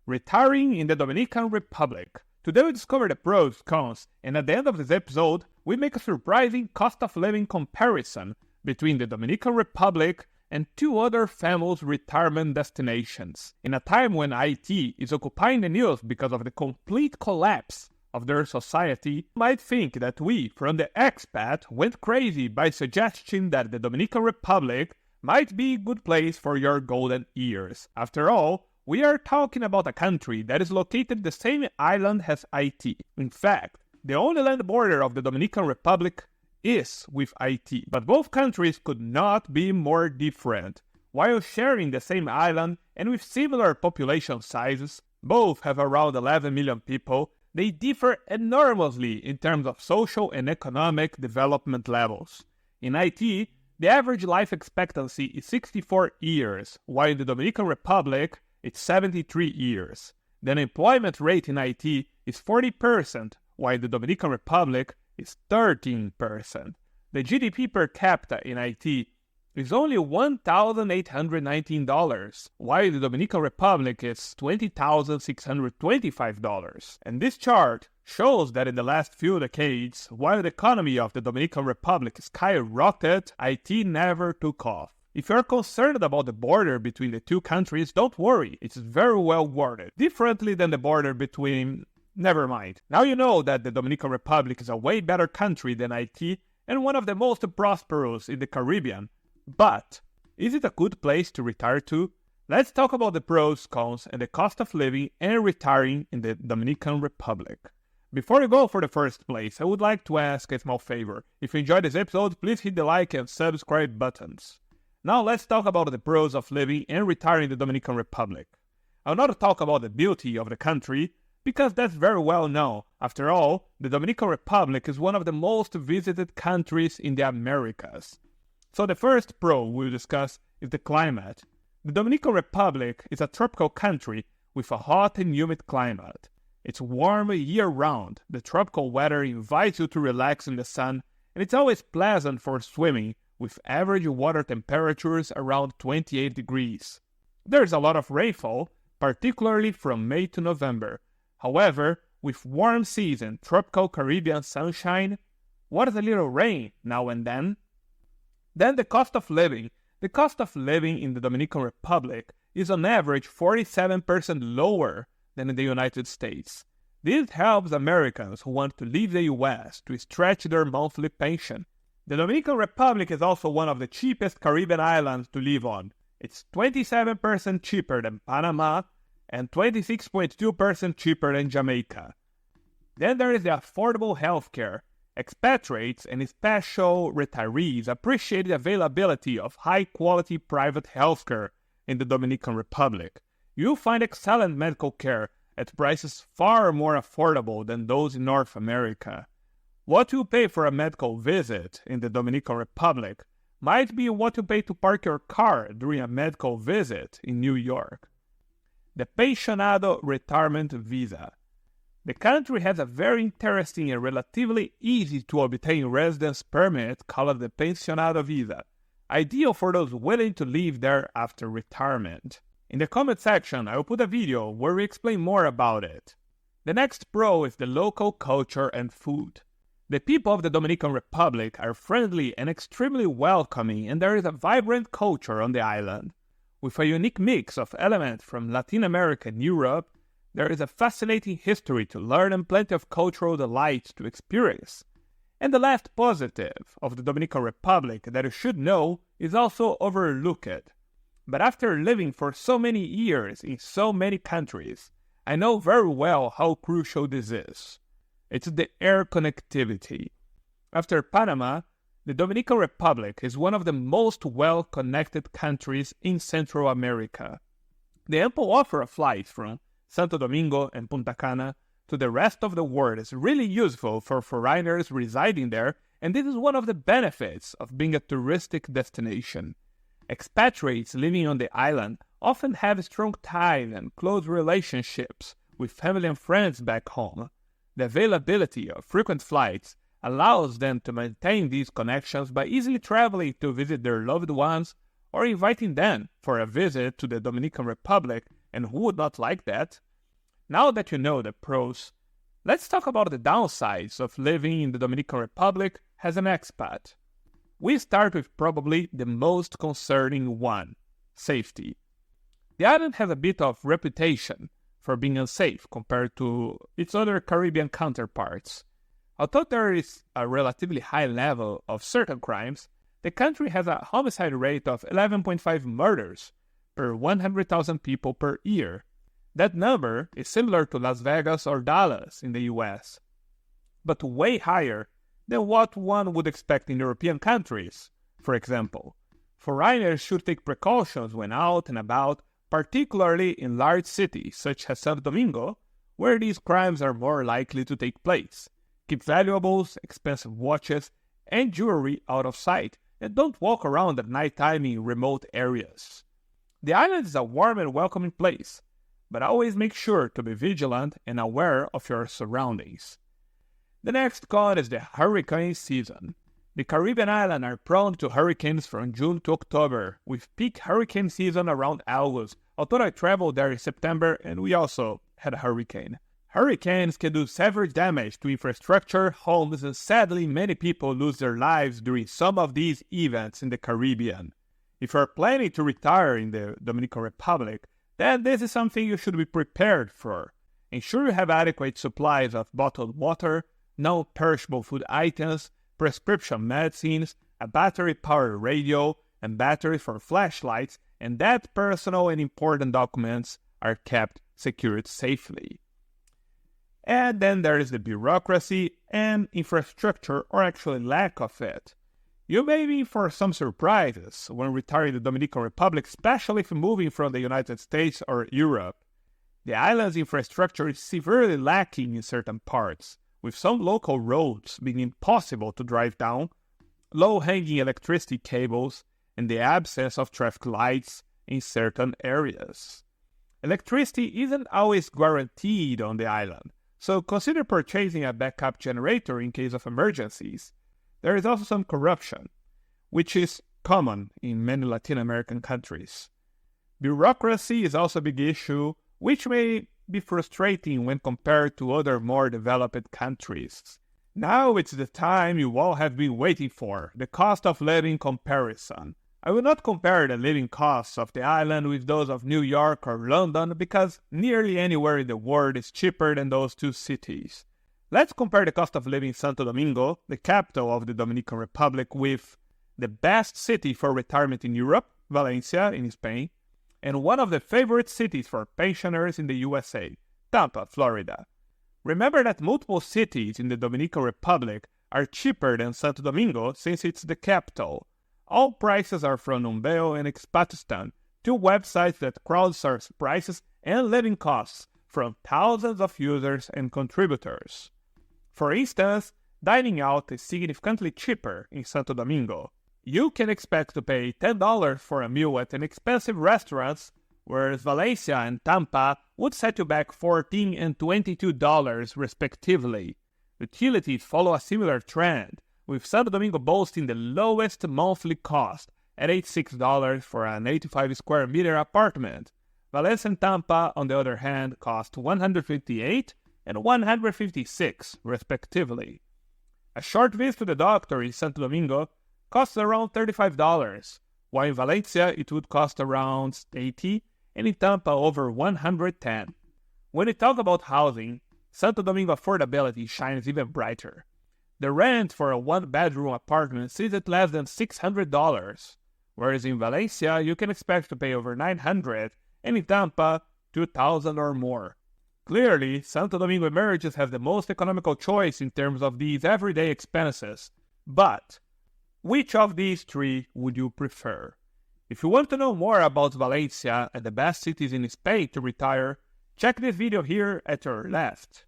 Retiring in the Dominican Republic. Today we discover the pros, cons, and at the end of this episode, we make a surprising cost of living comparison between the Dominican Republic and two other famous retirement destinations. In a time when Haiti is occupying the news because of the complete collapse of their society, you might think that we, from the Expat, went crazy by suggesting that the Dominican Republic might be a good place for your golden years. After all, we are talking about a country that is located the same island as Haiti. In fact, the only land border of the Dominican Republic is with Haiti, but both countries could not be more different. While sharing the same island and with similar population sizes, both have around 11 million people, they differ enormously in terms of social and economic development levels. In Haiti, the average life expectancy is 64 years, while in the Dominican Republic, it's 73 years. The unemployment rate in Haiti is 40%, while in the Dominican Republic is 13%. The GDP per capita in Haiti is only $1,819, while the Dominican Republic is $20,625. And this chart shows that in the last few decades, while the economy of the Dominican Republic skyrocketed, Haiti never took off. If you're concerned about the border between the two countries, don't worry, it's very well worded. Differently than the border between... Never mind. Now you know that the Dominican Republic is a way better country than Haiti and one of the most prosperous in the Caribbean. But, is it a good place to retire to? Let's talk about the pros, cons, and the cost of living and retiring in the Dominican Republic. Before you go for the first place, I would like to ask a small favor. If you enjoyed this episode, please hit the like and subscribe buttons. Now let's talk about the pros of living and retiring in the Dominican Republic. I'll not talk about the beauty of the country, because that's very well known. After all, the Dominican Republic is one of the most visited countries in the Americas. So the first pro we'll discuss is the climate. The Dominican Republic is a tropical country with a hot and humid climate. It's warm year-round. The tropical weather invites you to relax in the sun, and it's always pleasant for swimming, with average water temperatures around 28 degrees. There's a lot of rainfall, particularly from May to November. However, with warm seas and tropical Caribbean sunshine, what is a little rain now and then? Then the cost of living. The cost of living in the Dominican Republic is on average 47% lower than in the United States. This helps Americans who want to leave the US to stretch their monthly pension. The Dominican Republic is also one of the cheapest Caribbean islands to live on. It's 27% cheaper than Panama and 26.2% cheaper than Jamaica. Then there is the affordable healthcare. Expatriates and special retirees appreciate the availability of high-quality private healthcare in the Dominican Republic. You'll find excellent medical care at prices far more affordable than those in North America. What you pay for a medical visit in the Dominican Republic might be what you pay to park your car during a medical visit in New York. The Pensionado Retirement Visa. The country has a very interesting and relatively easy to obtain residence permit called the Pensionado Visa, ideal for those willing to live there after retirement. In the comment section, I will put a video where we explain more about it. The next pro is the local culture and food. The people of the Dominican Republic are friendly and extremely welcoming, and there is a vibrant culture on the island. With a unique mix of elements from Latin America and Europe, there is a fascinating history to learn and plenty of cultural delights to experience. And the last positive of the Dominican Republic that you should know is also overlooked. But after living for so many years in so many countries, I know very well how crucial this is. It's the air connectivity. After Panama, the Dominican Republic is one of the most well-connected countries in Central America. The ample offer of flights from Santo Domingo and Punta Cana to the rest of the world is really useful for foreigners residing there, and this is one of the benefits of being a touristic destination. Expatriates living on the island often have strong ties and close relationships with family and friends back home. The availability of frequent flights allows them to maintain these connections by easily traveling to visit their loved ones or inviting them for a visit to the Dominican Republic, and who would not like that? Now that you know the pros, let's talk about the downsides of living in the Dominican Republic as an expat. We start with probably the most concerning one: safety. The island has a bit of reputation for being unsafe compared to its other Caribbean counterparts. Although there is a relatively high level of certain crimes, the country has a homicide rate of 11.5 murders per 100,000 people per year. That number is similar to Las Vegas or Dallas in the US, but way higher than what one would expect in European countries. For example, foreigners should take precautions when out and about, particularly in large cities such as Santo Domingo, where these crimes are more likely to take place. Keep valuables, expensive watches, and jewelry out of sight, and don't walk around at nighttime in remote areas. The island is a warm and welcoming place, but always make sure to be vigilant and aware of your surroundings. The next con is the hurricane season. The Caribbean islands are prone to hurricanes from June to October, with peak hurricane season around August, although I traveled there in September and we also had a hurricane. Hurricanes can do severe damage to infrastructure, homes, and sadly many people lose their lives during some of these events in the Caribbean. If you are planning to retire in the Dominican Republic, then this is something you should be prepared for. Ensure you have adequate supplies of bottled water, non-perishable food items, prescription medicines, a battery-powered radio, and batteries for flashlights, and that personal and important documents are kept secured safely. And then there is the bureaucracy and infrastructure, or actually lack of it. You may be in for some surprises when retiring the Dominican Republic, especially if moving from the United States or Europe. The island's infrastructure is severely lacking in certain parts, with some local roads being impossible to drive down, low-hanging electricity cables, and the absence of traffic lights in certain areas. Electricity isn't always guaranteed on the island, so consider purchasing a backup generator in case of emergencies. There is also some corruption, which is common in many Latin American countries. Bureaucracy is also a big issue, which may be frustrating when compared to other more developed countries. Now it's the time you all have been waiting for, the cost of living comparison. I will not compare the living costs of the island with those of New York or London because nearly anywhere in the world is cheaper than those two cities. Let's compare the cost of living in Santo Domingo, the capital of the Dominican Republic, with the best city for retirement in Europe, Valencia in Spain, and one of the favorite cities for pensioners in the USA, Tampa, Florida. Remember that multiple cities in the Dominican Republic are cheaper than Santo Domingo since it's the capital. All prices are from Numbeo and Expat, two websites that crowdsource prices and living costs from thousands of users and contributors. For instance, dining out is significantly cheaper in Santo Domingo. You can expect to pay $10 for a meal at an expensive restaurant, whereas Valencia and Tampa would set you back $14 and $22 respectively. Utilities follow a similar trend, with Santo Domingo boasting the lowest monthly cost at $86 for an 85 square meter apartment. Valencia and Tampa, on the other hand, cost $158 and $156 respectively. A short visit to the doctor in Santo Domingo costs around $35, while in Valencia it would cost around $80 and in Tampa over $110. When we talk about housing, Santo Domingo affordability shines even brighter. The rent for a one-bedroom apartment sits at less than $600, whereas in Valencia you can expect to pay over $900 and in Tampa $2,000 or more. Clearly, Santo Domingo emerges as the most economical choice in terms of these everyday expenses. But which of these three would you prefer? If you want to know more about Valencia and the best cities in Spain to retire, check this video here at your left.